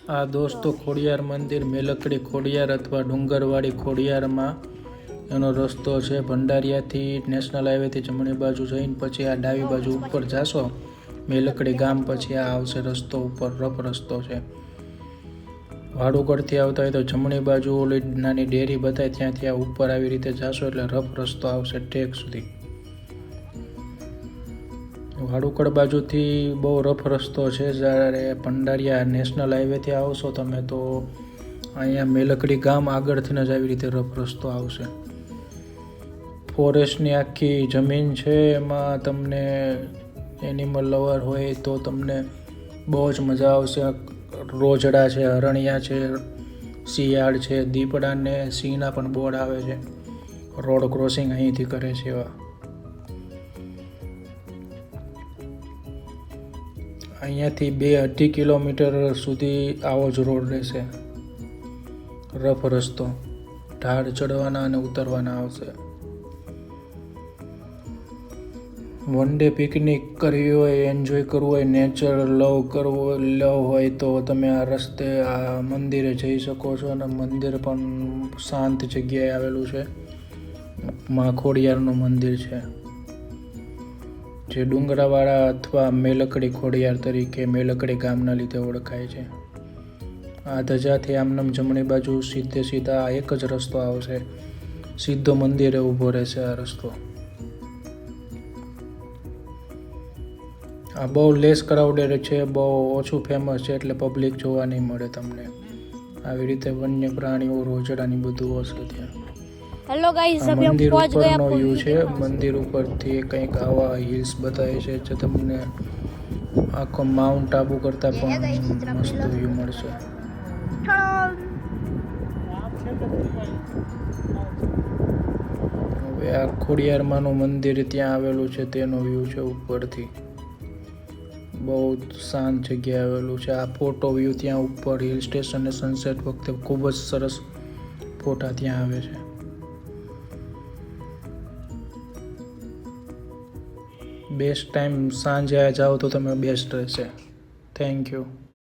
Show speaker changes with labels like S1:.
S1: આ દોસ્તો ખોડિયાર મંદિર મેલકડી ખોડિયાર અથવા ડુંગરવાડી ખોડિયારમાં એનો રસ્તો છે. ભંડારિયાથી નેશનલ હાઈવેથી જમણી બાજુ જઈને પછી આ ડાબી બાજુ ઉપર જાશો મેલકડી ગામ, પછી આ આવશે રસ્તો ઉપર. રફ રસ્તો છે. વાડુગઢથી આવતા હોય તો જમણી બાજુ ઓલી નાની ડેરી બતાય ત્યાંથી આ ઉપર આવી રીતે જાશો એટલે રફ રસ્તો આવશે ટેક સુધી. વાડુકડ બાજુથી બહુ રફ રસ્તો છે. જ્યારે ભંડારિયા નેશનલ હાઈવેથી આવશો તમે તો અહીંયા મેલકડી ગામ આગળથી જ આવી રીતે રફ રસ્તો આવશે. ફોરેસ્ટની આખી જમીન છે. એમાં તમને એનિમલ લવર હોય તો તમને બહુ જ મજા આવશે. રોજડા છે, હરણિયા છે, શિયાળ છે, દીપડા ને સિંહના પણ બોર્ડ આવે છે. રોડ ક્રોસિંગ અહીંથી કરે છે એવા. અહીંયાથી 2-2.5 કિલોમીટર સુધી આવો જ રોડ રહેશે. રફ રસ્તો, ઢાળ ચડવાના અને ઉતરવાના આવશે. વન ડે પિકનિક કરવી હોય, એન્જોય કરવું હોય, નેચર લવ હોય તો તમે આ રસ્તે આ મંદિરે જઈ શકો છો. અને મંદિર પણ શાંત જગ્યાએ આવેલું છે. માં ખોડિયારનું મંદિર છે જે ડુંગરાવાળા અથવા મેલકડી ખોડિયાર તરીકે મેલકડી ગામના લીધે ઓળખાય છે. આ ધજાથી આમનામ જમણી બાજુ સીધા એક જ રસ્તો આવશે. સીધો મંદિરે ઊભો રહેશે આ રસ્તો. આ બહુ લેસ ક્રાઉડેડ છે, બહુ ઓછું ફેમસ છે એટલે પબ્લિક જોવા નહીં મળે તમને. આવી રીતે વન્ય પ્રાણીઓ, રોજડાની બધું હશે ત્યાં.
S2: હેલો ગાઈસ, અભી हम
S1: મંદિર
S2: पहुंच गए
S1: ઉપરનો
S2: आपको
S1: વ્યૂ છે. મંદિર ઉપરથી કંઈક આવા હિલ્સ બતાવે છે જે તમને આખો માઉન્ટ આબુ કરતાં પણ મસ્ત વ્યૂ મળશે. હવે આ ખોડિયારમાંનું મંદિર ત્યાં આવેલું છે તેનો વ્યૂ છે ઉપરથી. બહુ શાંત જગ્યાએ આવેલું છે. આ ફોટો વ્યૂ ત્યાં ઉપર હિલ સ્ટેશન ને સનસેટ વખતે ખૂબ જ સરસ ફોટા ત્યાં આવે છે. બેસ્ટ ટાઈમ સાંજે જાઓ તો તમે બેસ્ટ રહેશે. Thank you.